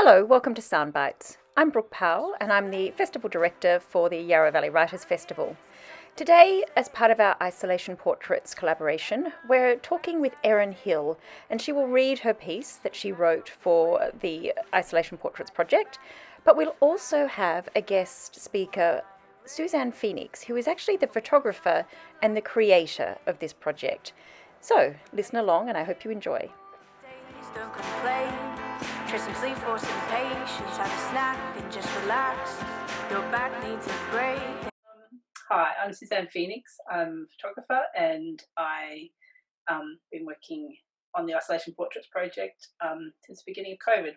Hello, welcome to Soundbites. I'm Brooke Powell and I'm the Festival Director for the Yarra Valley Writers Festival. Today, as part of our Isolation Portraits collaboration, we're talking with Erin Hill, and she will read her piece that she wrote for the Isolation Portraits project, but we'll also have a guest speaker, Suzanne Phoenix, who is actually the photographer and the creator of this project. So, listen along and I hope you enjoy. Don't complain. Try some sleep for some patience. Have a snack and just relax. Your back needs a break. Hi, I'm Suzanne Phoenix. I'm a photographer and I've been working on the Isolation Portraits project since the beginning of COVID.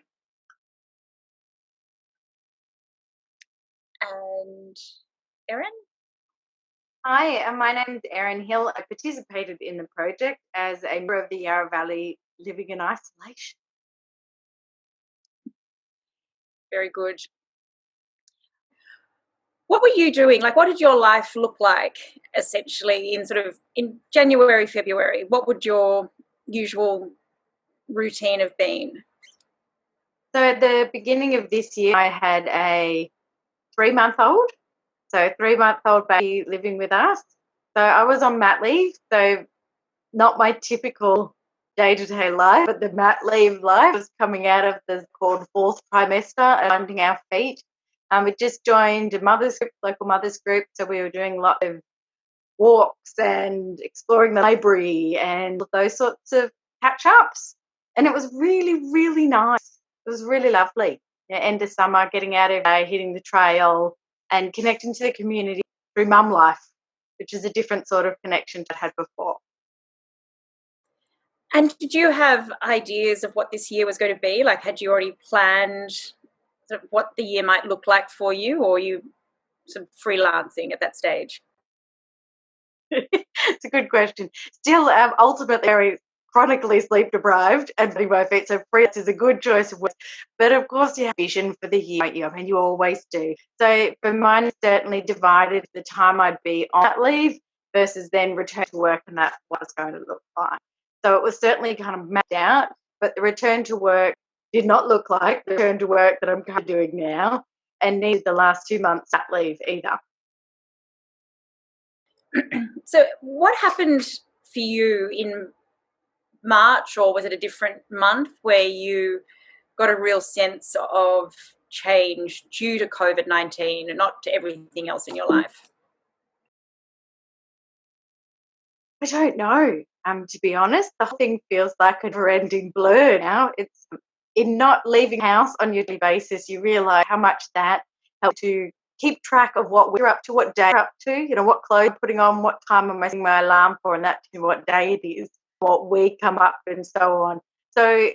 And Erin? Hi, my name is Erin Hill. I participated in the project as a member of the Yarra Valley living in isolation. Very good. What were you doing? What did your life look like essentially in January, February? What would your usual routine have been? So at the beginning of this year, I had a 3-month-old. So 3-month-old baby living with us. So I was on mat leave. So not my typical day-to-day life, but the mat leave life was coming out of the called fourth trimester and finding our feet. We just joined a local mothers group, so we were doing a lot of walks and exploring the library and those sorts of catch-ups. And it was really, really nice. It was really lovely. End of summer, getting out of day, hitting the trail and connecting to the community through mum life, which is a different sort of connection to I had before. And did you have ideas of what this year was going to be? Had you already planned what the year might look like for you, or were you sort of freelancing at that stage? It's a good question. Still, ultimately, very chronically sleep deprived and putting my feet. So freelance is a good choice of words. But of course, you have vision for the year, don't you? I mean, you always do. So for mine, it's certainly divided the time I'd be on that leave versus then return to work, and that's what it's going to look like. So it was certainly kind of mapped out, but the return to work did not look like the return to work that I'm kind of doing now, and neither the last 2 months that leave either. So what happened for you in March, or was it a different month, where you got a real sense of change due to COVID-19 and not to everything else in your life? I don't know. To be honest, the whole thing feels like a never-ending blur now. It's in not leaving house on your daily basis, you realise how much that helps to keep track of what we're up to, what day we're up to, what clothes I'm putting on, what time am I setting my alarm for, and that to what day it is, what week come up, and so on. So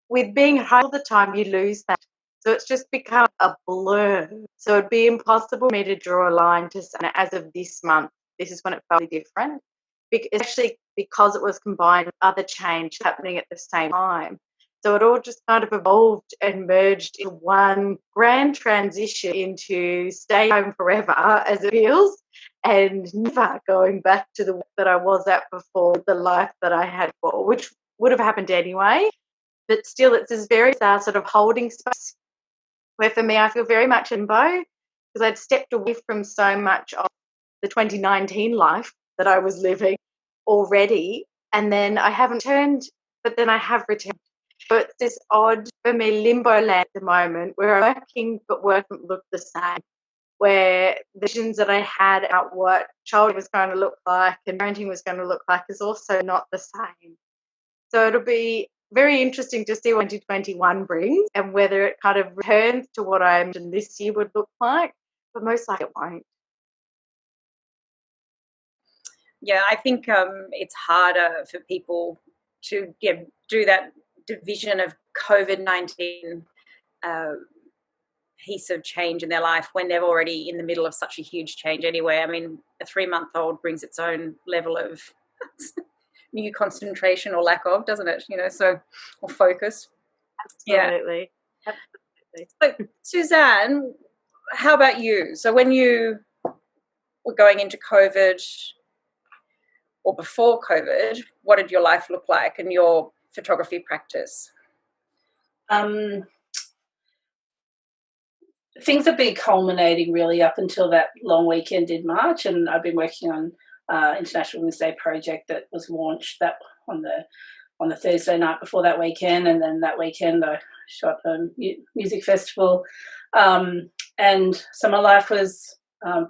with being at home all the time, you lose that. So it's just become a blur. So it'd be impossible for me to draw a line to say, as of this month, this is when it felt different. Especially because it was combined with other change happening at the same time. So it all just kind of evolved and merged in one grand transition into stay home forever, as it feels, and never going back to the work that I was at before, the life that I had before, which would have happened anyway. But still, it's this very sort of holding space where for me I feel very much in limbo, because I'd stepped away from so much of the 2019 life that I was living already, and then I haven't turned, but then I have returned. So it's this odd, for me, limbo land at the moment where I'm working, but work doesn't look the same, where the visions that I had about what childhood was going to look like and parenting was going to look like is also not the same. So it'll be very interesting to see what 2021 brings and whether it kind of returns to what I imagined this year would look like, but most likely it won't. Yeah, I think it's harder for people to do that division of COVID-19 piece of change in their life when they're already in the middle of such a huge change anyway. I mean, a 3-month-old brings its own level of new concentration or lack of, doesn't it? Or focus. Absolutely. Yeah. Absolutely. So, Suzanne, how about you? So when you were going into COVID or before COVID, what did your life look like and your photography practice? things have been culminating really up until that long weekend in March, and I've been working on International Women's Day project that was launched that on the Thursday night before that weekend, and then that weekend I shot a music festival, and so my life was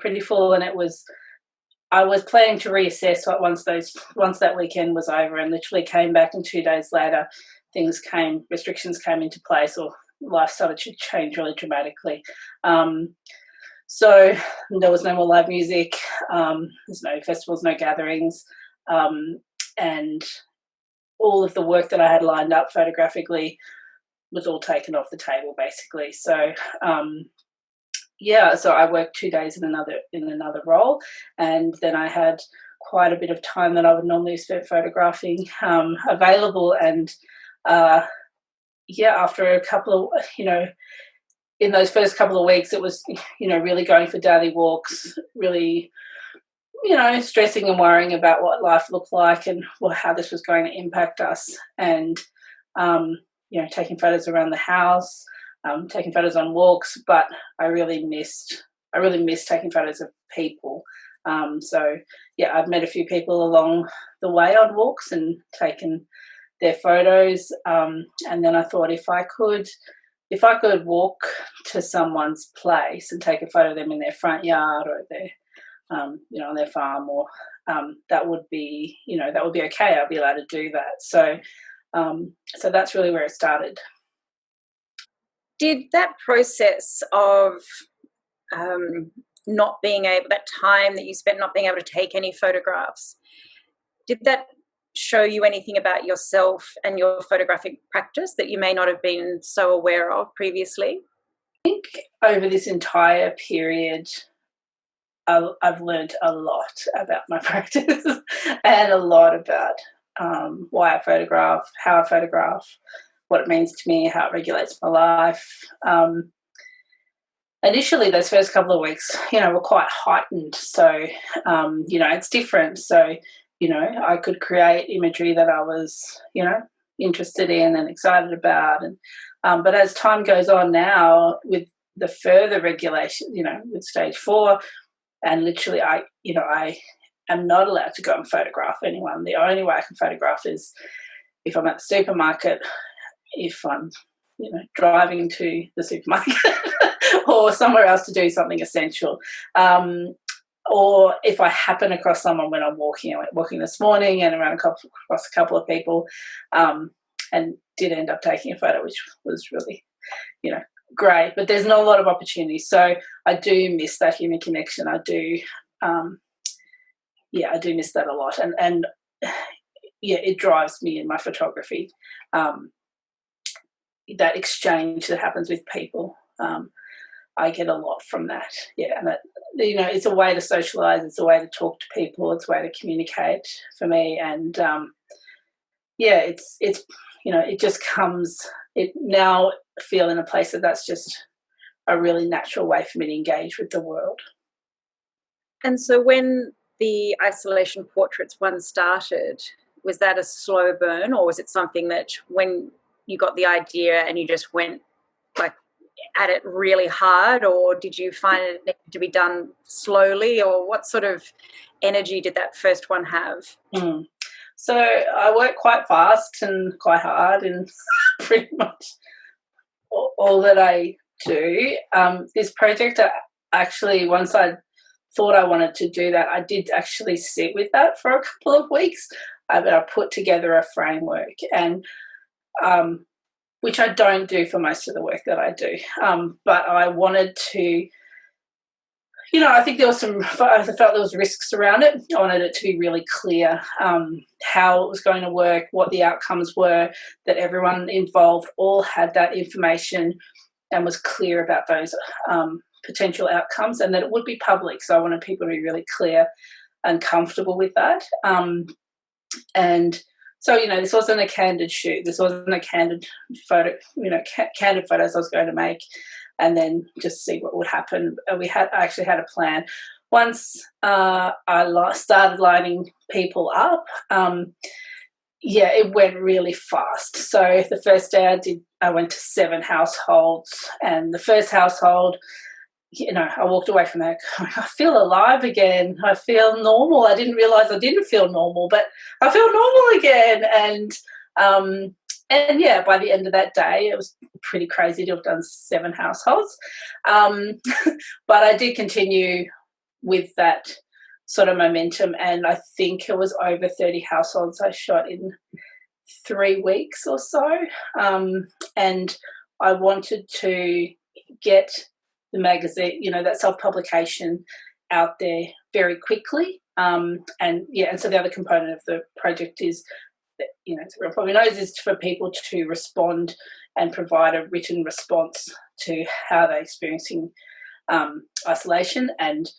pretty full, and I was planning to reassess once that weekend was over, and literally came back, and 2 days later restrictions came into place, or life started to change really dramatically. So there was no more live music, there's no festivals, no gatherings, and all of the work that I had lined up photographically was all taken off the table, basically. So so I worked 2 days in another role, and then I had quite a bit of time that I would normally spend photographing available, and after a couple of, in those first couple of weeks, it was, really going for daily walks, really, stressing and worrying about what life looked like and how this was going to impact us, and taking photos around the house, taking photos on walks, but I really missed taking photos of people. I've met a few people along the way on walks and taken their photos, and then I thought if I could walk to someone's place and take a photo of them in their front yard or their on their farm, or that would be okay. I'll be allowed to do that. So that's really where it started. Did that process of that time that you spent not being able to take any photographs, did that show you anything about yourself and your photographic practice that you may not have been so aware of previously? I think over this entire period, I've learned a lot about my practice and a lot about why I photograph, how I photograph, what it means to me, how it regulates my life. Initially, those first couple of weeks, were quite heightened. So, it's different. So, I could create imagery that I was, interested in and excited about. And but as time goes on now, with the further regulation, with stage 4, and literally I am not allowed to go and photograph anyone. The only way I can photograph is if I'm at the supermarket, if I'm, driving to the supermarket or somewhere else to do something essential. Or if I happen across someone when I'm walking. I went walking this morning and across a couple of people, and did end up taking a photo, which was really, great. But there's not a lot of opportunities. So I do miss that human connection. I do, I do miss that a lot. And it drives me in my photography, that exchange that happens with people. I get a lot from that. Yeah, and that, it's a way to socialise, it's a way to talk to people, it's a way to communicate for me. And it's it just comes. It now feel in a place that's just a really natural way for me to engage with the world. And so when the isolation portraits one started, was that a slow burn, or was it something that when you got the idea and you just went at it really hard, or did you find it needed to be done slowly, or what sort of energy did that first one have? So I work quite fast and quite hard in pretty much all that I do. This project, actually, once I thought I wanted to do that, I did actually sit with that for a couple of weeks. But I put together a framework, and which I don't do for most of the work that I do. But I wanted to, I think I felt there was risks around it. I wanted it to be really clear how it was going to work, what the outcomes were, that everyone involved all had that information and was clear about those potential outcomes, and that it would be public. So I wanted people to be really clear and comfortable with that. And so, this wasn't a candid shoot. This wasn't a candid photo, candid photos I was going to make and then just see what would happen. I actually had a plan. Once I started lining people up, yeah, it went really fast. So the first day I went to 7 households, and the first household, I walked away from that. I feel alive again. I feel normal. I didn't realise I didn't feel normal, but I feel normal again. And yeah, by the end of that day, it was pretty crazy to have done 7 households. But I did continue with that sort of momentum, and I think it was over 30 households I shot in 3 weeks or so. And I wanted to get the magazine, that self-publication out there very quickly. And so the other component of the project is, that, as everyone probably knows, is for people to respond and provide a written response to how they're experiencing isolation, and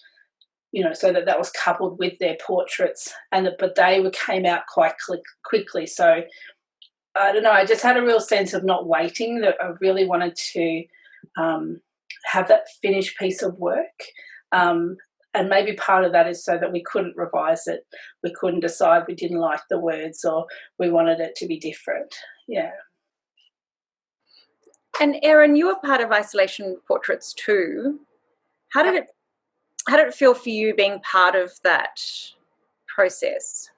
so that was coupled with their portraits, but they came out quite quickly. So I don't know, I just had a real sense of not waiting, that I really wanted to have that finished piece of work. And maybe part of that is so that we couldn't revise it. We couldn't decide we didn't like the words or we wanted it to be different. Yeah. And Erin, you were part of Isolation Portraits too. How did it feel for you being part of that process?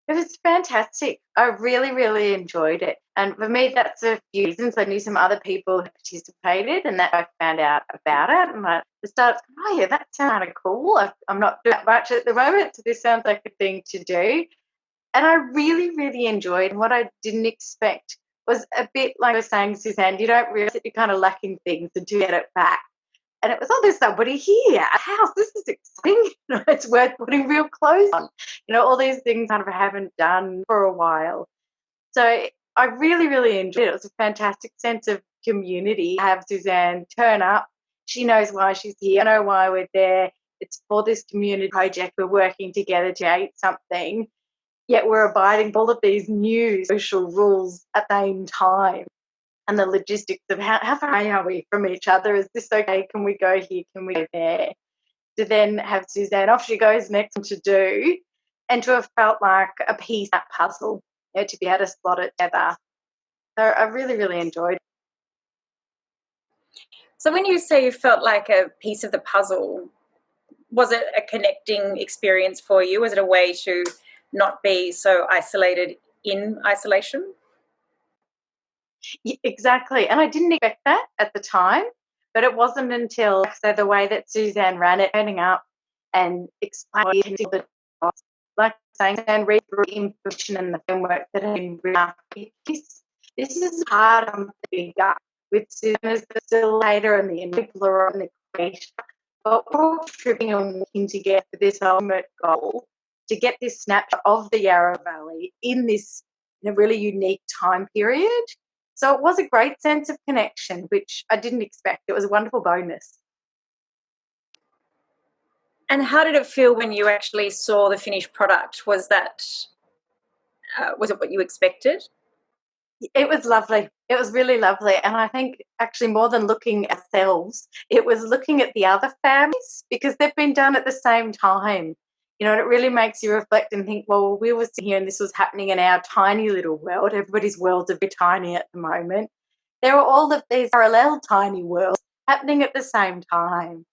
It was fantastic. I really, really enjoyed it. And for me, that's a few reasons. I knew some other people who participated, and that I found out about it. And I started, oh, yeah, that sounds kind of cool. I'm not doing that much at the moment, so this sounds like a thing to do. And I really, really enjoyed it. What I didn't expect was a bit like I was saying, Suzanne, you don't realise that you're kind of lacking things until you get it back. And it was, oh, there's somebody here, a house, this is exciting. It's worth putting real clothes on. All these things kind of haven't done for a while. So I really, really enjoyed it. It was a fantastic sense of community. Have Suzanne turn up. She knows why she's here. I know why we're there. It's for this community project. We're working together to create something, yet we're abiding by all of these new social rules at the same time. And the logistics of how far are we from each other? Is this okay? Can we go here? Can we go there? To then have Suzanne, off she goes next to do, and to have felt like a piece of that puzzle, to be able to slot it together. So I really, really enjoyed it. So when you say you felt like a piece of the puzzle, was it a connecting experience for you? Was it a way to not be so isolated in isolation? Yeah, exactly. And I didn't expect that at the time, but it wasn't until the way that Suzanne ran it, turning up and explaining the dots, like saying, and read through the information and the framework that had been written up. This is hard on the bigger with Suzanne as the facilitator and the enabler and the creator. But we're all tripping and working together for this ultimate goal, to get this snapshot of the Yarra Valley in a really unique time period. So it was a great sense of connection, which I didn't expect. It was a wonderful bonus. And how did it feel when you actually saw the finished product? Was it what you expected? It was lovely. It was really lovely. And I think actually more than looking at ourselves, it was looking at the other families, because they've been done at the same time. And it really makes you reflect and think, well, we were sitting here and this was happening in our tiny little world. Everybody's worlds are very tiny at the moment. There are all of these parallel tiny worlds happening at the same time.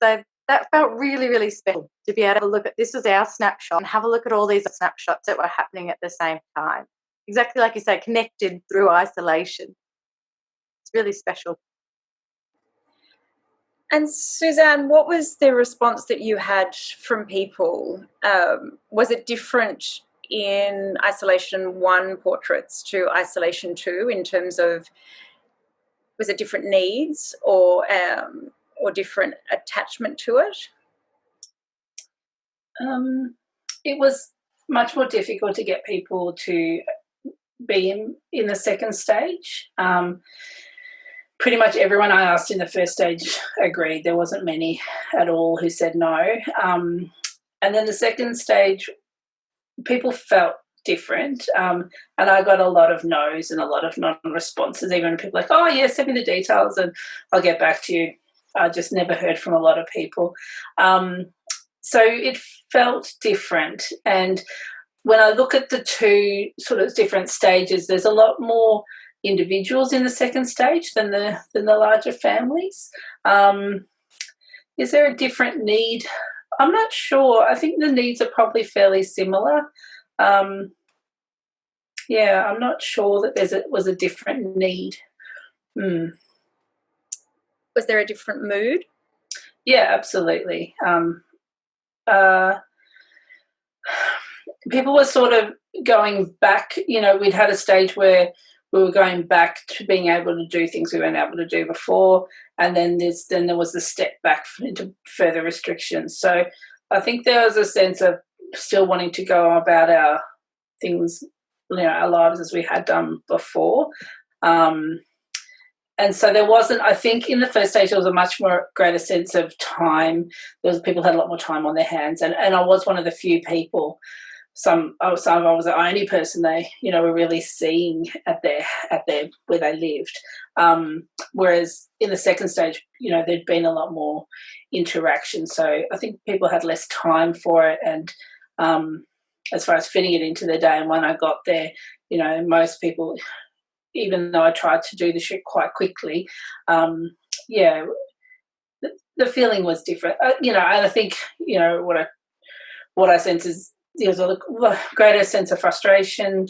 So that felt really, really special, to be able to look at this as our snapshot and have a look at all these snapshots that were happening at the same time. Exactly like you say, connected through isolation. It's really special. And Suzanne, what was the response that you had from people? Was it different in Isolation 1 portraits to Isolation 2 in terms of, was it different needs or different attachment to it? It was much more difficult to get people to be in the second stage. Pretty much everyone I asked in the first stage agreed. There wasn't many at all who said no. And then the second stage, people felt different. And I got a lot of no's and a lot of non-responses, even when people like, oh, yeah, send me the details and I'll get back to you. I just never heard from a lot of people. So it felt different. And when I look at the two sort of different stages, there's a lot more individuals in the second stage than the larger families. Is there a different need? I'm not sure. I think the needs are probably fairly similar. I'm not sure that was a different need. Was there a different mood? Yeah, absolutely. People were sort of going back. We'd had a stage where we were going back to being able to do things we weren't able to do before, and then there was the step back into further restrictions. So I think there was a sense of still wanting to go about our things, our lives as we had done before. And so there wasn't, I think in the first stage there was a much more greater sense of time. People had a lot more time on their hands, and I was one of the few people. I was the only person they, were really seeing at their where they lived. Whereas in the second stage, there'd been a lot more interaction. So I think people had less time for it, and as far as fitting it into their day. And when I got there, most people, even though I tried to do the shoot quite quickly, the feeling was different. And I think what I sense is there was a greater sense of frustration,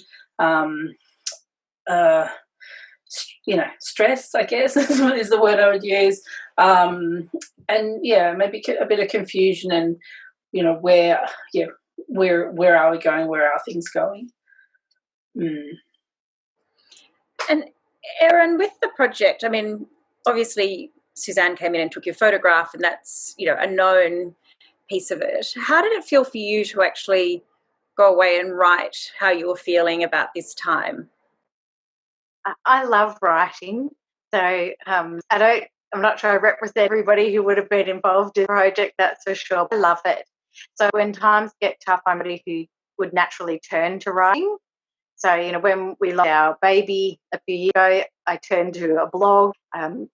stress, I guess is the word I would use, and maybe a bit of confusion, and where are we going? Where are things going? And Erin, with the project, I mean, obviously Suzanne came in and took your photograph, and that's, a known piece of it. How did it feel for you to actually go away and write how you were feeling about this time? I love writing. So I'm not sure I represent everybody who would have been involved in the project, that's for sure. I love it. So when times get tough, I'm somebody who would naturally turn to writing. So, when we lost our baby a few years ago, I turned to a blog,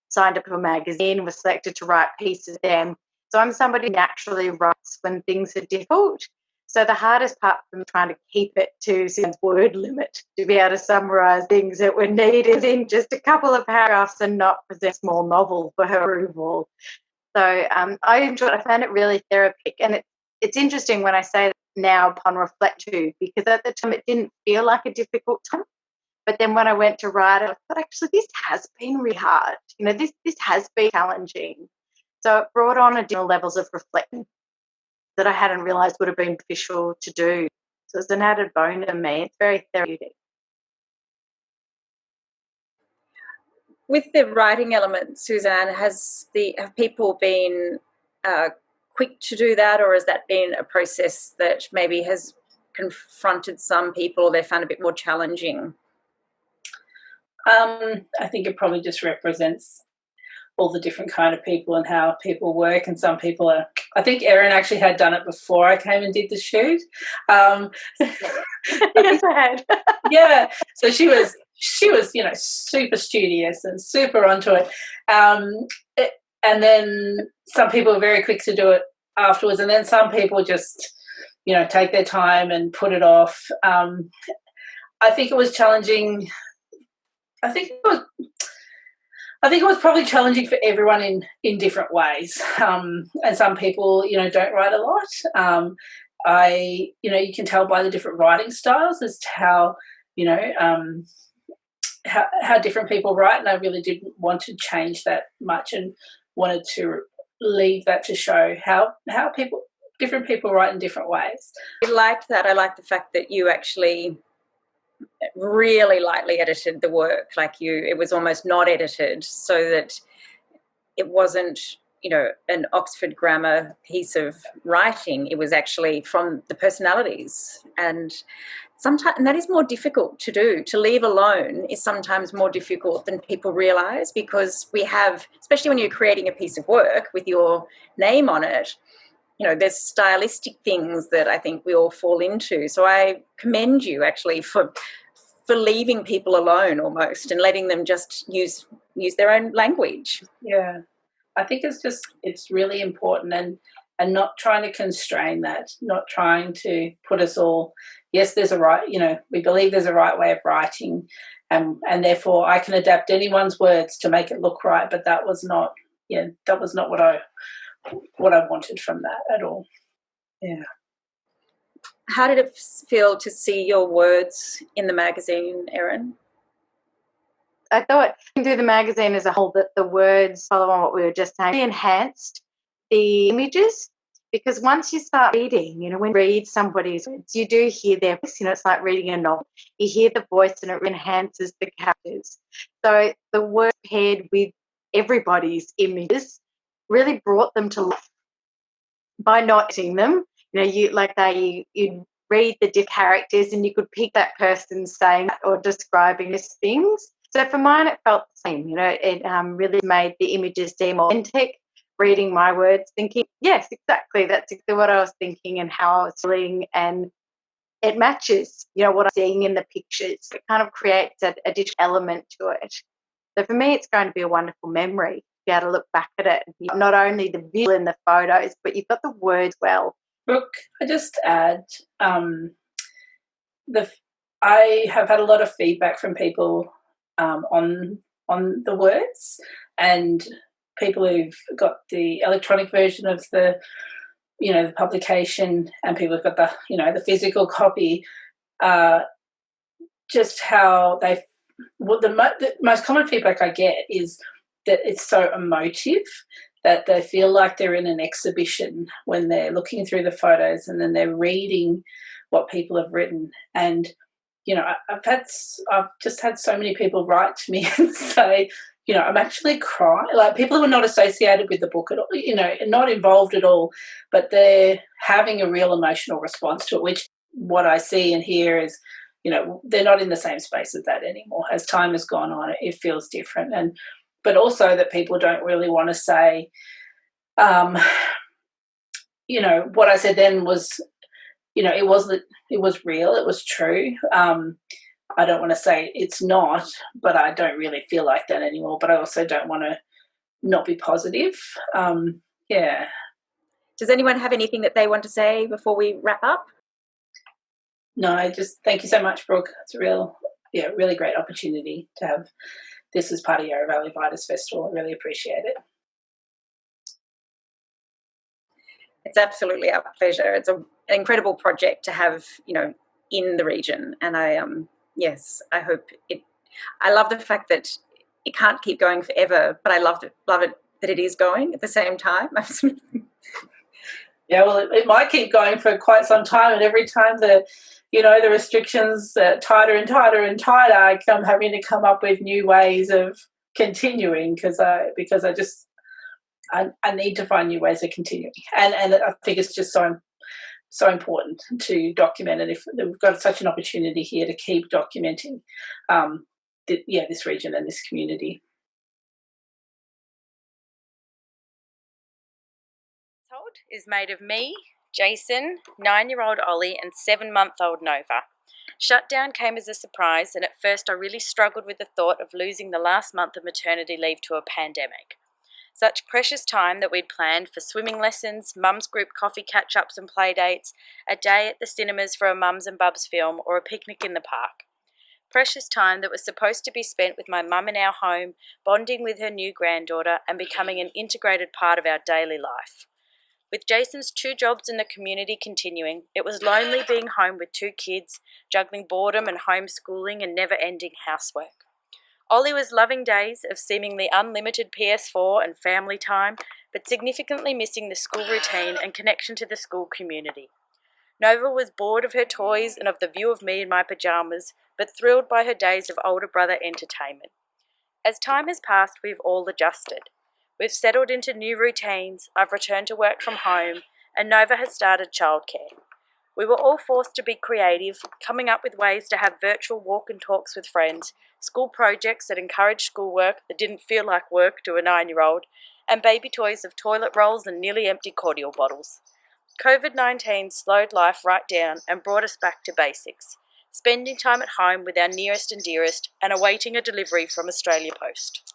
signed up to a magazine, was selected to write pieces for them. So I'm somebody who naturally writes when things are difficult. So the hardest part for me trying to keep it to Suzanne's word limit, to be able to summarise things that were needed in just a couple of paragraphs and not present a small novel for her approval. So I enjoyed it. I found it really therapeutic. And it's interesting when I say that now upon reflect too, because at the time it didn't feel like a difficult time. But then when I went to write it, I thought, actually, this has been really hard. This has been challenging. So it brought on additional levels of reflection that I hadn't realised would have been beneficial to do. So it's an added bonus to me. It's very therapeutic. With the writing element, Suzanne, have people been quick to do that, or has that been a process that maybe has confronted some people or they found a bit more challenging? I think it probably just represents all the different kind of people and how people work, and some people are. I think Erin actually had done it before I came and did the shoot. Yes, I had. Yeah, so she was super studious and super onto it. And then some people are very quick to do it afterwards, and then some people just take their time and put it off. I think it was challenging. I think it was probably challenging for everyone in different ways. And some people, don't write a lot. You can tell by the different writing styles as to how different people write, and I really didn't want to change that much, and wanted to leave that to show how different people write in different ways. I liked that. I liked the fact that you actually really lightly edited the work, it was almost not edited, so that it wasn't an Oxford grammar piece of writing. It was actually from the personalities, and that is more difficult to do. To leave alone is sometimes more difficult than people realise, because we have, especially when you're creating a piece of work with your name on it, there's stylistic things that I think we all fall into. So I commend you actually for leaving people alone almost, and letting them just use their own language. Yeah, I think it's really important, and not trying to constrain that, not trying to put us all, yes, there's a right, we believe there's a right way of writing, and therefore I can adapt anyone's words to make it look right, but that was not what I wanted from that at all. Yeah. How did it feel to see your words in the magazine, Erin? I thought through the magazine as a whole that the words, following what we were just saying, enhanced the images, because once you start reading, when you read somebody's words, you do hear their voice. It's like reading a novel. You hear the voice and it enhances the characters. So the words paired with everybody's images really brought them to life by not seeing them. You read the different characters and you could pick that person saying or describing these things. So for mine, it felt the same. It really made the images seem authentic. Reading my words, thinking, yes, exactly, that's exactly what I was thinking and how I was feeling, and it matches, what I'm seeing in the pictures. It kind of creates a additional element to it. So for me, it's going to be a wonderful memory to be able to look back at it. Not only the visual in the photos, but you've got the words well. Brooke, I just add, I have had a lot of feedback from people on the words, and people who've got the electronic version of the publication, and people who've got the physical copy, just how the most common feedback I get is that it's so emotive, that they feel like they're in an exhibition when they're looking through the photos and then they're reading what people have written. And I've just had so many people write to me and say, I'm actually crying. Like, people who are not associated with the book at all, not involved at all, but they're having a real emotional response to it, which what I see and hear is, they're not in the same space as that anymore. As time has gone on, it feels different. But also that people don't really want to say, what I said then was, it was real, it was true. I don't want to say it's not, but I don't really feel like that anymore. But I also don't want to not be positive. Yeah. Does anyone have anything that they want to say before we wrap up? No, just thank you so much, Brooke. It's a really great opportunity to have this as part of Yarra Valley Writers Festival. I really appreciate it. It's absolutely our pleasure. It's an incredible project to have, in the region, and I hope it. I love the fact that it can't keep going forever, but I love it that it is going at the same time. Yeah, well, it might keep going for quite some time, and every time the restrictions tighter and tighter and tighter, I'm having to come up with new ways of continuing because I need to find new ways of continuing, and I think it's just so important to document it. If we've got such an opportunity here to keep documenting, this region and this community. Is made of me, Jason, 9-year-old Ollie, and 7-month-old Nova. Shutdown came as a surprise, and at first I really struggled with the thought of losing the last month of maternity leave to a pandemic. Such precious time that we'd planned for swimming lessons, mum's group coffee catch-ups and play dates, a day at the cinemas for a Mums and Bubs film, or a picnic in the park. Precious time that was supposed to be spent with my mum in our home, bonding with her new granddaughter and becoming an integrated part of our daily life. With Jason's 2 jobs in the community continuing, it was lonely being home with 2 kids, juggling boredom and homeschooling and never-ending housework. Ollie was loving days of seemingly unlimited PS4 and family time, but significantly missing the school routine and connection to the school community. Nova was bored of her toys and of the view of me in my pyjamas, but thrilled by her days of older brother entertainment. As time has passed, we've all adjusted. We've settled into new routines, I've returned to work from home, and Nova has started childcare. We were all forced to be creative, coming up with ways to have virtual walk and talks with friends, school projects that encouraged schoolwork that didn't feel like work to a 9-year-old, and baby toys of toilet rolls and nearly empty cordial bottles. COVID-19 slowed life right down and brought us back to basics, spending time at home with our nearest and dearest and awaiting a delivery from Australia Post.